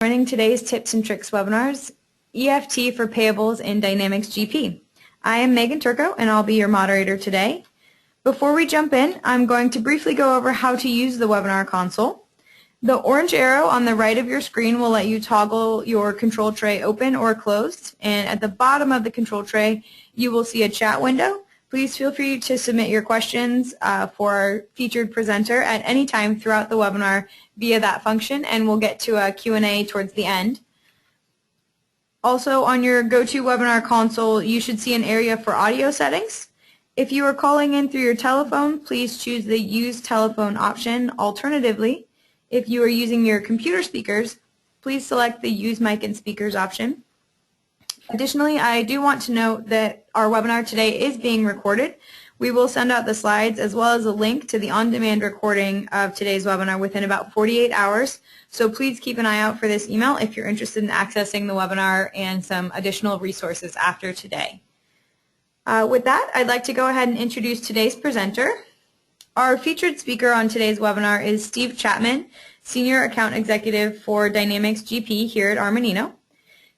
Joining today's Tips and Tricks webinars, EFT for Payables in Dynamics GP. I am Megan Turco and I'll be your moderator today. Before we jump in, I'm going to briefly go over how to use the webinar console. The orange arrow on the right of your screen will let you toggle your control tray open or closed, and at the bottom of the control tray you will see a chat window. Please feel free to submit your questions for our featured presenter at any time throughout the webinar via that function, and we'll get to a Q&A towards the end. Also, on your GoToWebinar console, you should see an area for audio settings. If you are calling in through your telephone, please choose the Use Telephone option. Alternatively, if you are using your computer speakers, please select the Use Mic and Speakers option. Additionally, I do want to note that our webinar today is being recorded. We will send out the slides as well as a link to the on-demand recording of today's webinar within about 48 hours. So please keep an eye out for this email if you're interested in accessing the webinar and some additional resources after today. With that, I'd like to go ahead and introduce today's presenter. Our featured speaker on today's webinar is Steve Chapman, Senior Account Executive for Dynamics GP here at Armanino.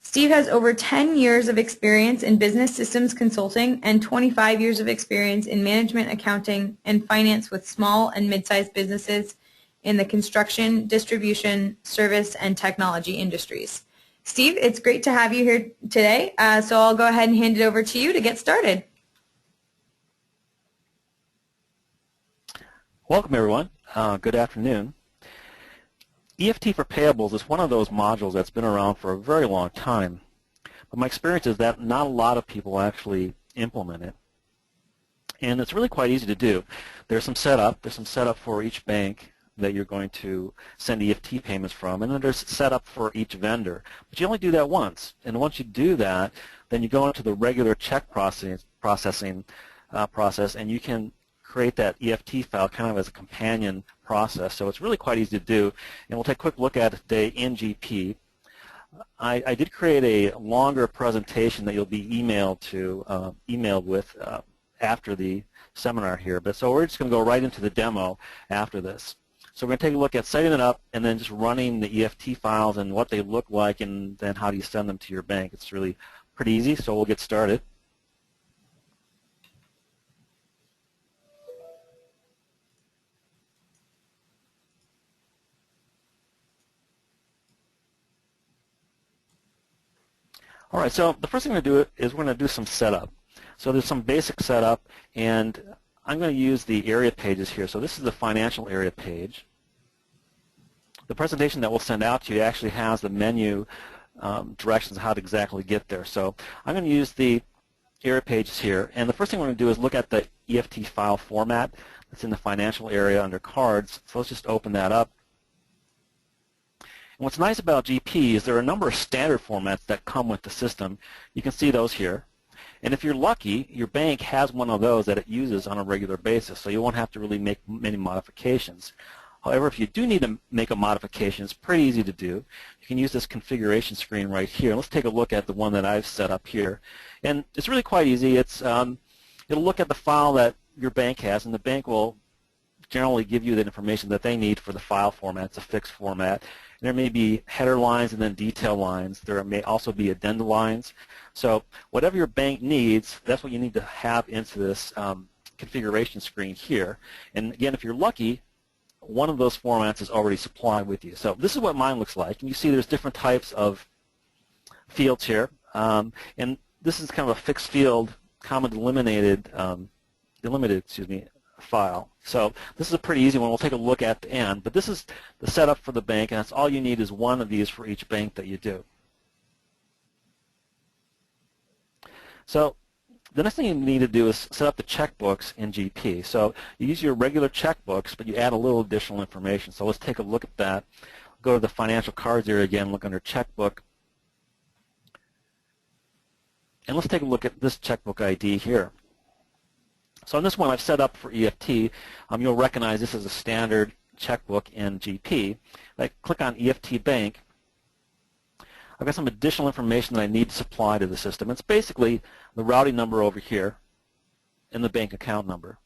Steve has over 10 years of experience in business systems consulting and 25 years of experience in management, accounting, and finance with small and mid-sized businesses in the construction, distribution, service, and technology industries. Steve, it's great to have you here today, so I'll go ahead and hand it over to you to get started. Welcome, everyone. Good afternoon. EFT for Payables is one of those modules that's been around for a very long time, but my experience is that not a lot of people actually implement it, and it's really quite easy to do. There's some setup for each bank that you're going to send EFT payments from, and then there's setup for each vendor, but you only do that once, and once you do that, then you go into the regular check process, and you can create that EFT file kind of as a companion process. So it's really quite easy to do, and we'll take a quick look at it today in GP. I did create a longer presentation that you'll be emailed with after the seminar here, but so we're just going to go right into the demo after this. So we're going to take a look at setting it up and then just running the EFT files and what they look like, and then how do you send them to your bank. It's really pretty easy, so we'll get started. All right, so the first thing we're going to do is we're going to do some setup. So there's some basic setup, and I'm going to use the area pages here. So this is the financial area page. The presentation that we'll send out to you actually has the menu directions on how to exactly get there. So I'm going to use the area pages here, and the first thing we're going to do is look at the EFT file format that's in the financial area under cards. So let's just open that up. And what's nice about GP is there are a number of standard formats that come with the system. You can see those here. And if you're lucky, your bank has one of those that it uses on a regular basis, so you won't have to really make many modifications. However, if you do need to make a modification, it's pretty easy to do. You can use this configuration screen right here. Let's take a look at the one that I've set up here. And it's really quite easy. It'll look at the file that your bank has, and the bank will generally give you the information that they need for the file format. It's a fixed format. There may be header lines and then detail lines. There may also be addenda lines. So whatever your bank needs, that's what you need to have into this configuration screen here. And again, if you're lucky, one of those formats is already supplied with you. So this is what mine looks like. And you see there's different types of fields here. And this is kind of a fixed field, comma delimited file. So this is a pretty easy one. We'll take a look at the end, but this is the setup for the bank, and that's all you need is one of these for each bank that you do. So the next thing you need to do is set up the checkbooks in GP. So you use your regular checkbooks, but you add a little additional information. So let's take a look at that. Go to the financial cards area again, look under checkbook, and let's take a look at this checkbook ID here. So on this one I've set up for EFT. You'll recognize this is a standard checkbook in GP. If I click on EFT Bank, I've got some additional information that I need to supply to the system. It's basically the routing number over here and the bank account number.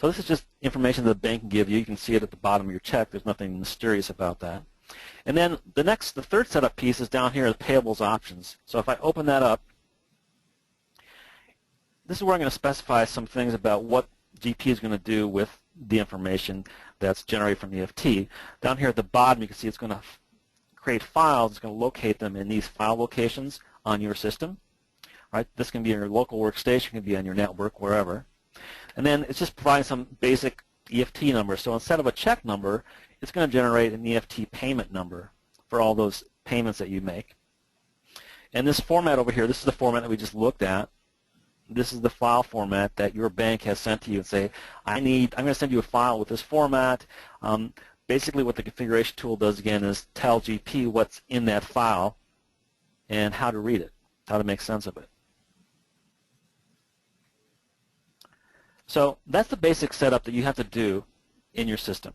So this is just information that the bank can give you. You can see it at the bottom of your check. There's nothing mysterious about that. And then the third setup piece is down here, the payables options. So if I open that up, this is where I'm going to specify some things about what GP is going to do with the information that's generated from EFT. Down here at the bottom, you can see it's going to create files. It's going to locate them in these file locations on your system. Right? This can be on your local workstation, can be on your network, wherever. And then it's just providing some basic EFT number. So instead of a check number, it's going to generate an EFT payment number for all those payments that you make. And this format over here, this is the format that we just looked at. This is the file format that your bank has sent to you and say, I'm going to send you a file with this format. Basically what the configuration tool does again is tell GP what's in that file and how to read it, how to make sense of it. So that's the basic setup that you have to do in your system.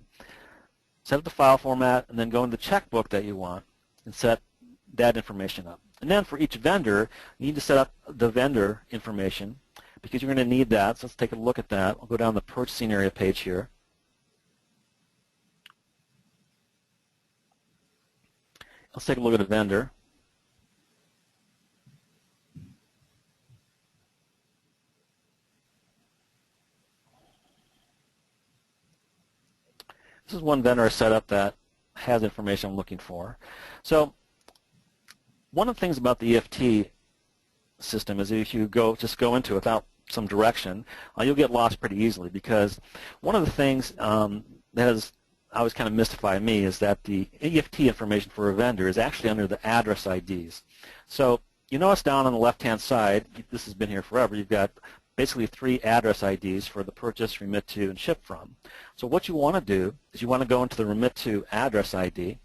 Set up the file format and then go into the checkbook that you want and set that information up. And then for each vendor, you need to set up the vendor information because you're going to need that. So let's take a look at that. I'll go down the purchasing area page here. Let's take a look at a vendor. This is one vendor I set up that has information I'm looking for. So one of the things about the EFT system is if you just go into it without some direction, you'll get lost pretty easily because one of the things that has always kind of mystified me is that the EFT information for a vendor is actually under the address IDs. So you notice down on the left-hand side, this has been here forever, you've got basically 3 address IDs for the purchase, remit to, and ship from. So what you want to do is you want to go into the remit to address ID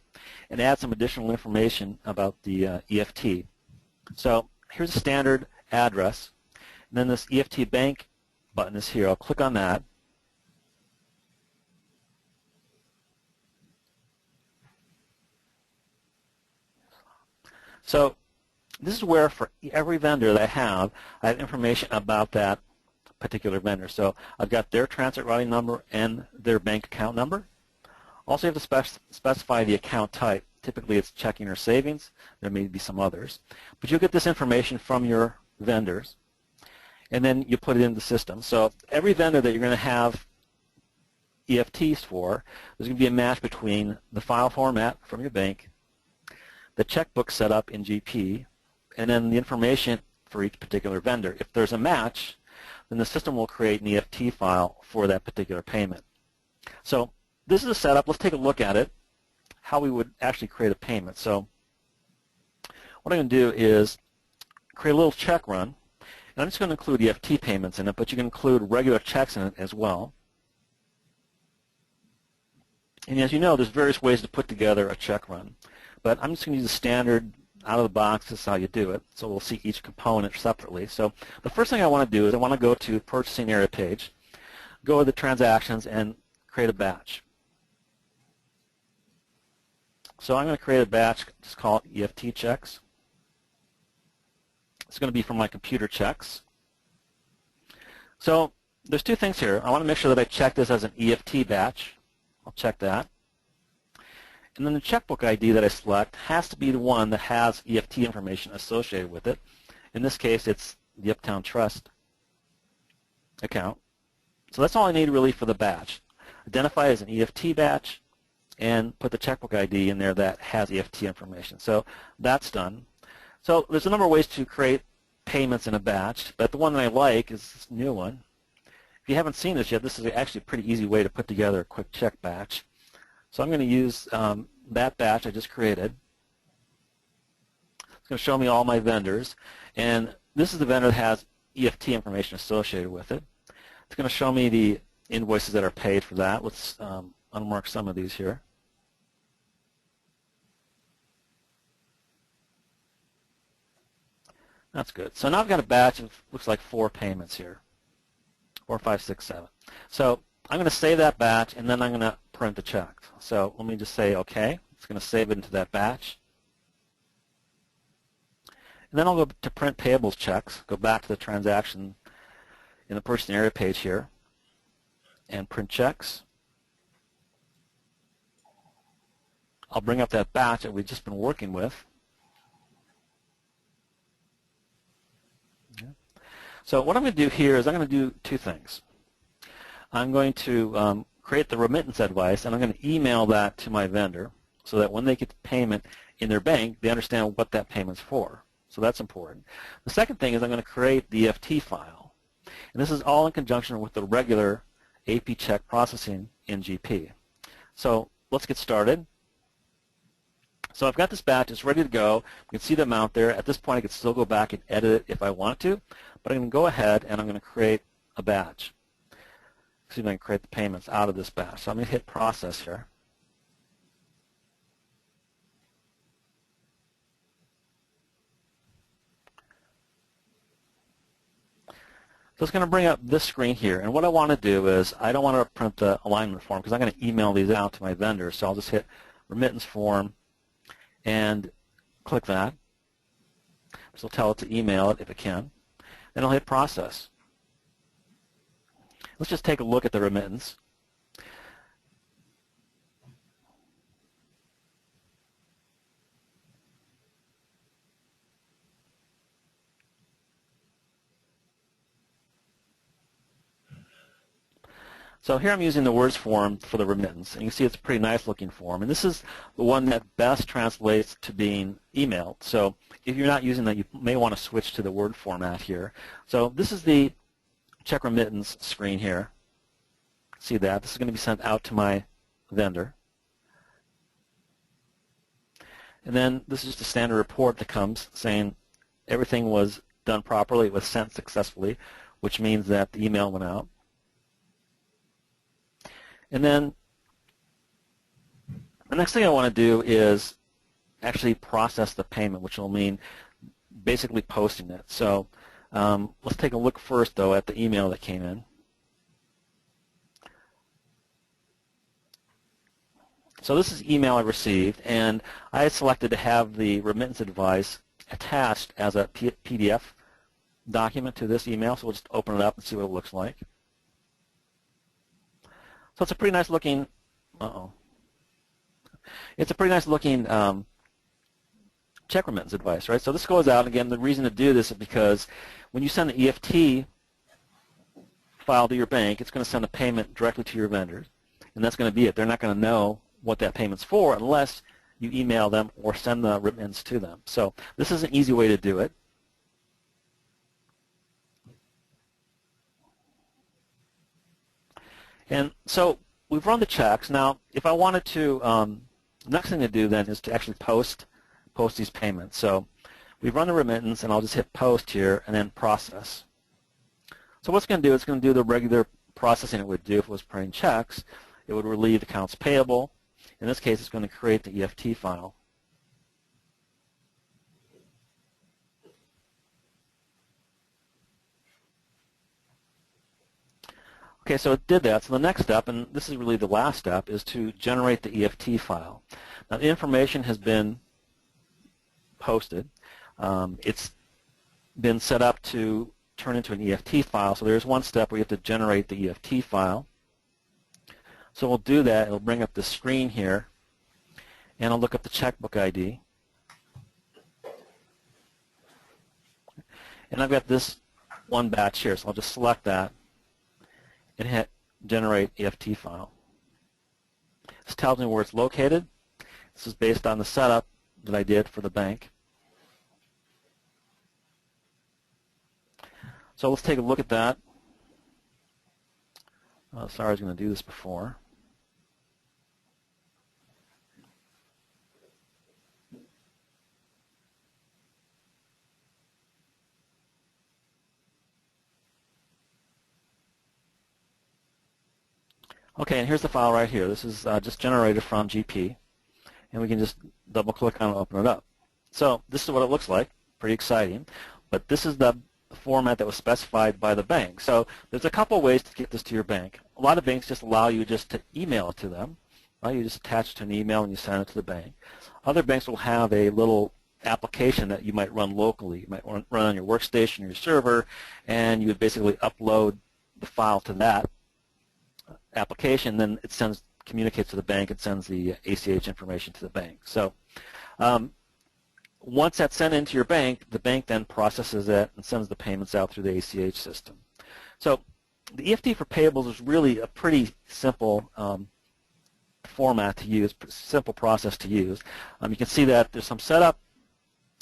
and add some additional information about the EFT. So here's a standard address, and then this EFT bank button is here. I'll click on that. So this is where for every vendor that I have information about that particular vendor. So I've got their transit routing number and their bank account number. Also, you have to specify the account type. Typically, it's checking or savings. There may be some others. But you'll get this information from your vendors, and then you put it in the system. So every vendor that you're going to have EFTs for, there's going to be a match between the file format from your bank, the checkbook setup in GP, and then the information for each particular vendor. If there's a match, then the system will create an EFT file for that particular payment. So this is a setup. Let's take a look at it, how we would actually create a payment. So what I'm going to do is create a little check run. And I'm just going to include EFT payments in it, but you can include regular checks in it as well. And as you know, there's various ways to put together a check run. But I'm just going to use the standard out of the box. This is how you do it. So we'll see each component separately. So the first thing I want to do is I want to go to purchasing area page, go to the transactions, and create a batch. So I'm going to create a batch, just call it EFT checks. It's going to be from my computer checks. So there's 2 things here. I want to make sure that I check this as an EFT batch. I'll check that. And then the checkbook ID that I select has to be the one that has EFT information associated with it. In this case, it's the Uptown Trust account. So that's all I need really for the batch. Identify as an EFT batch and put the checkbook ID in there that has EFT information. So that's done. So there's a number of ways to create payments in a batch, but the one that I like is this new one. If you haven't seen this yet, this is actually a pretty easy way to put together a quick check batch. So I'm going to use that batch I just created. It's going to show me all my vendors, and this is the vendor that has EFT information associated with it. It's going to show me the invoices that are paid for that. Let's unmark some of these here. That's good. So now I've got a batch of, looks like 4 payments here. 4, 5, 6, 7. So I'm going to save that batch, and then I'm going to print the check. So let me just say OK. It's going to save it into that batch. And then I'll go to print payables checks, go back to the transaction in the purchasing area page here, and print checks. I'll bring up that batch that we've just been working with. Okay. So what I'm going to do here is I'm going to do two things. I'm going to create the remittance advice, and I'm going to email that to my vendor so that when they get the payment in their bank, they understand what that payment's for. So that's important. The second thing is I'm going to create the EFT file. And this is all in conjunction with the regular AP check processing in GP. So let's get started. So I've got this batch. It's ready to go. You can see the amount there. At this point, I could still go back and edit it if I want to. But I'm going to go ahead and I'm going to create a batch. See if I can create the payments out of this batch. So I'm going to hit process here. So it's going to bring up this screen here. And what I want to do is I don't want to print the alignment form because I'm going to email these out to my vendor. So I'll just hit remittance form and click that. So tell it to email it if it can. Then I'll hit process. Let's just take a look at the remittance. So here I'm using the words form for the remittance, and you can see it's a pretty nice looking form. And this is the one that best translates to being emailed. So if you're not using that, you may want to switch to the word format here. So this is the check remittance screen here. See that? This is going to be sent out to my vendor. And then this is just a standard report that comes saying everything was done properly, it was sent successfully, which means that the email went out. And then the next thing I want to do is actually process the payment, which will mean basically posting it. So let's take a look first, though, at the email that came in. So this is email I received, and I had selected to have the remittance advice attached as a PDF document to this email. So we'll just open it up and see what it looks like. So it's a pretty nice looking, it's a pretty nice looking check remittance advice, right? So this goes out. Again, the reason to do this is because when you send an EFT file to your bank, it's going to send a payment directly to your vendors, and that's going to be it. They're not going to know what that payment's for unless you email them or send the remittance to them. So this is an easy way to do it. And so we've run the checks. Now, if I wanted to, the next thing to do then is to actually post these payments. So we've run the remittance, and I'll just hit post here and then process. So what's going to do, it's going to do the regular processing it would do if it was printing checks. It would relieve accounts payable. In this case, it's going to create the EFT file. Okay, so it did that. So the next step, and this is really the last step, is to generate the EFT file. Now, the information has been posted. It's been set up to turn into an EFT file. So there's one step where you have to generate the EFT file. So we'll do that. It'll bring up the screen here, and I'll look up the checkbook ID. And I've got this one batch here, so I'll just select that and hit generate EFT file. This tells me where it's located. This is based on the setup that I did for the bank. So let's take a look at that. Sorry, I was going to do this before. Okay, and here's the file right here. This is just generated from GP, and we can just double-click on it and open it up. So this is what it looks like. Pretty exciting. But this is the format that was specified by the bank. So there's a couple ways to get this to your bank. A lot of banks just allow you just to email it to them. Right? You just attach it to an email and you send it to the bank. Other banks will have a little application that you might run locally. You might run on your workstation or your server, and you would basically upload the file to that application, then it sends communicates to the bank and sends the ACH information to the bank. So once that's sent into your bank, the bank then processes it and sends the payments out through the ACH system. So the EFT for payables is really a pretty simple format to use, simple process to use. You can see that there's some setup,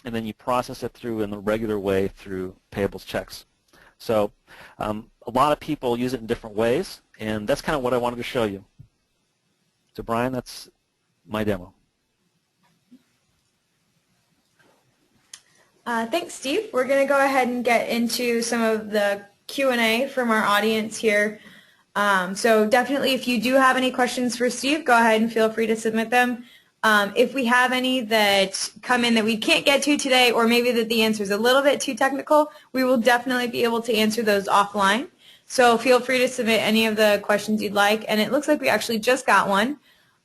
and then you process it through in the regular way through payables checks. So a lot of people use it in different ways, and that's kind of what I wanted to show you. So Brian, that's my demo. Thanks, Steve. We're going to go ahead and get into some of the Q&A from our audience here. So definitely, if you do have any questions for Steve, go ahead and feel free to submit them. If we have any that come in that we can't get to today, or maybe that the answer is a little bit too technical, we will definitely be able to answer those offline. So feel free to submit any of the questions you'd like. And it looks like we actually just got one.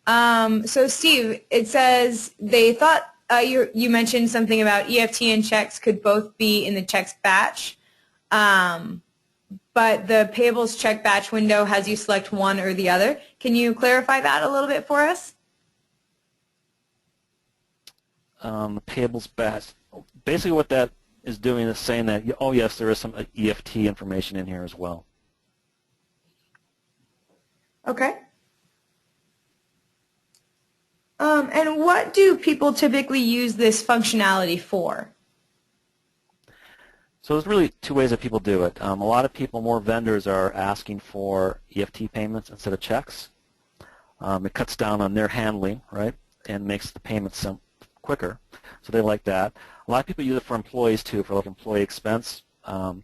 So Steve, it says they thought you mentioned something about EFT and checks could both be in the checks batch, but the payables check batch window has you select one or the other. Can you clarify that a little bit for us? The payables batch, basically what that is doing is saying that, oh yes, there is some EFT information in here as well. Okay. And what do people typically use this functionality for? So there's really two ways that people do it. A lot of people, more vendors, are asking for EFT payments instead of checks. It cuts down on their handling, right, and makes the payments quicker. So they like that. A lot of people use it for employees too, for like employee expense. Some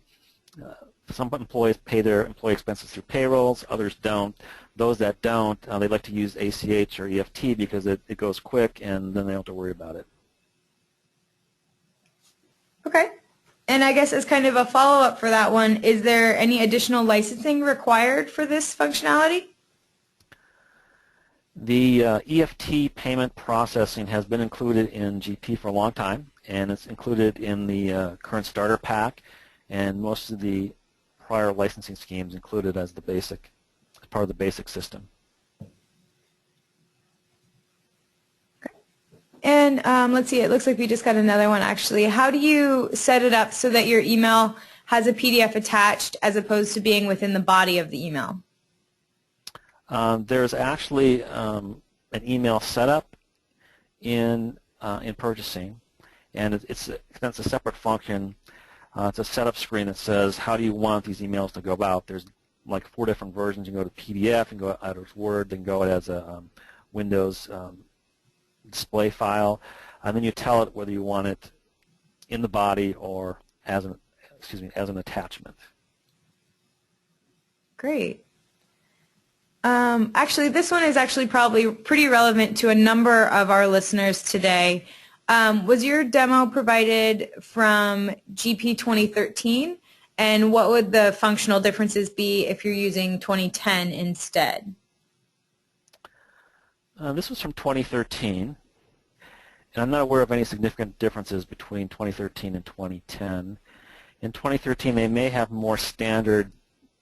employees pay their employee expenses through payrolls, others don't. Those that don't, they like to use ACH or EFT because it goes quick and then they don't have to worry about it. Okay. And I guess as kind of a follow-up for that one, is there any additional licensing required for this functionality? The EFT payment processing has been included in GP for a long time, and it's included in the current starter pack, and most of the prior licensing schemes included as part of the basic system. And let's see, it looks like we just got another one actually. How do you set it up so that your email has a PDF attached as opposed to being within the body of the email? There's actually an email setup in purchasing, and that's a separate function. It's a setup screen that says how do you want these emails to go about. There's like 4 different versions. You can go to PDF and go out as Word, then go as a Windows display file, and then you tell it whether you want it in the body or as an attachment. Great. Actually, this one is actually probably pretty relevant to a number of our listeners today. Was your demo provided from GP 2013? And what would the functional differences be if you're using 2010 instead? This was from 2013, and I'm not aware of any significant differences between 2013 and 2010. In 2013, they may have more standard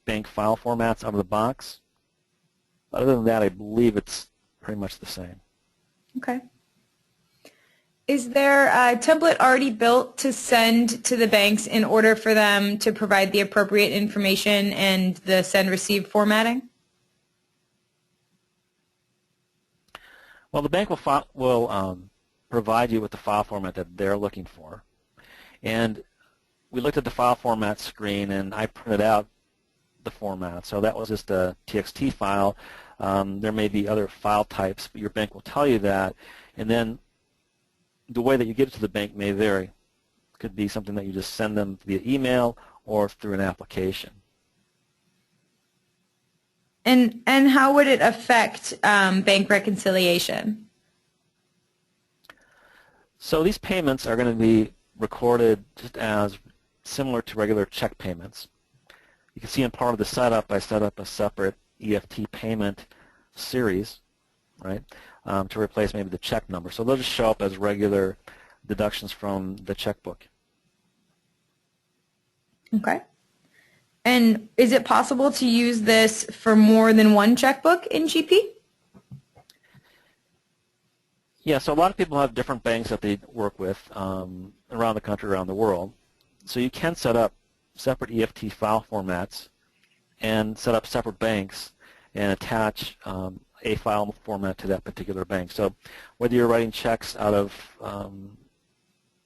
bank file formats out of the box. Other than that, I believe it's pretty much the same. Okay. Is there a template already built to send to the banks in order for them to provide the appropriate information and the send-receive formatting? Well, the bank will provide you with the file format that they're looking for. And we looked at the file format screen, and I printed out the format. So that was just a TXT file. There may be other file types, but your bank will tell you that. And then the way that you get it to the bank may vary. It could be something that you just send them via email or through an application. And how would it affect bank reconciliation? So these payments are going to be recorded just as similar to regular check payments. You can see in part of the setup, I set up a separate EFT payment series, right, to replace maybe the check number. So they'll just show up as regular deductions from the checkbook. Okay. And is it possible to use this for more than one checkbook in GP? Yeah, so a lot of people have different banks that they work with around the country, around the world. So you can set up separate EFT file formats and set up separate banks and attach a file format to that particular bank. So whether you're writing checks out of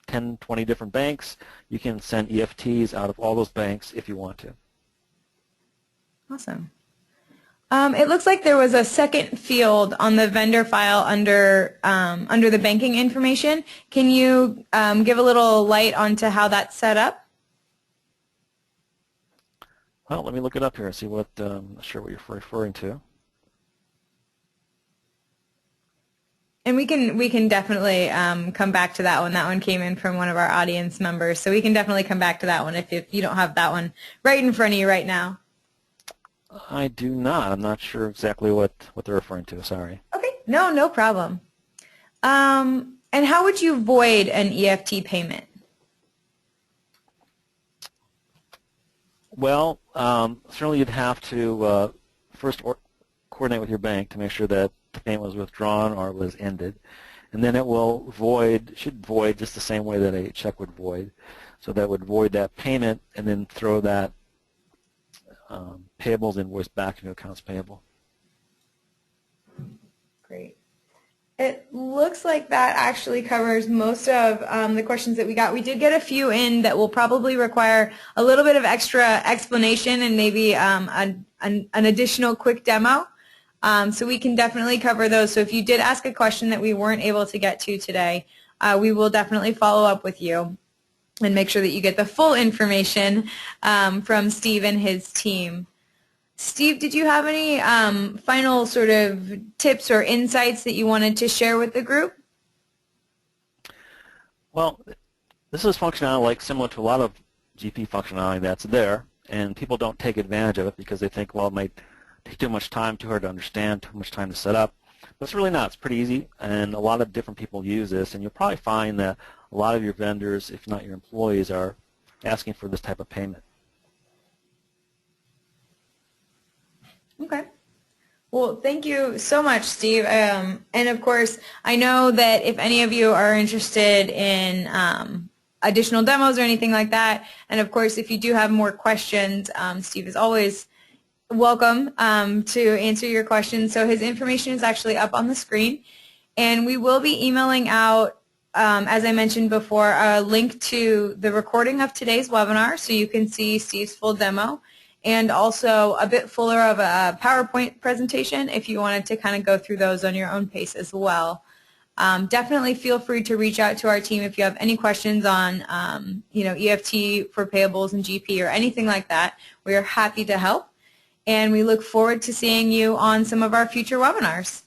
10, 20 different banks, you can send EFTs out of all those banks if you want to. Awesome. It looks like there was a second field on the vendor file under the banking information. Can you give a little light onto how that's set up? Well, let me look it up here and see what, I'm not sure what you're referring to. And we can definitely come back to that one. That one came in from one of our audience members, so we can definitely come back to that one if you don't have that one right in front of you right now. I do not. I'm not sure exactly what they're referring to. Sorry. Okay. No problem. And how would you void an EFT payment? Well, certainly you'd have to first coordinate with your bank to make sure that the payment was withdrawn or was ended. And then it will should void just the same way that a check would void. So that would void that payment and then throw that payables invoice back into accounts payable. Great. It looks like that actually covers most of the questions that we got. We did get a few in that will probably require a little bit of extra explanation and maybe an additional quick demo. So we can definitely cover those. So if you did ask a question that we weren't able to get to today, we will definitely follow up with you and make sure that you get the full information from Steve and his team. Steve, did you have any final sort of tips or insights that you wanted to share with the group? Well, this is functionality similar to a lot of GP functionality that's there, and people don't take advantage of it because they think, well, it might take too much time, too hard to understand, too much time to set up. But it's really not. It's pretty easy, and a lot of different people use this, and you'll probably find that a lot of your vendors, if not your employees, are asking for this type of payment. Okay. Well, thank you so much, Steve. And of course, I know that if any of you are interested in additional demos or anything like that, and of course, if you do have more questions, Steve is always welcome to answer your questions. So his information is actually up on the screen, and we will be emailing out, as I mentioned before, a link to the recording of today's webinar so you can see Steve's full demo, and also a bit fuller of a PowerPoint presentation if you wanted to kind of go through those on your own pace as well. Definitely feel free to reach out to our team if you have any questions on EFT for payables and GP or anything like that. We are happy to help, and we look forward to seeing you on some of our future webinars.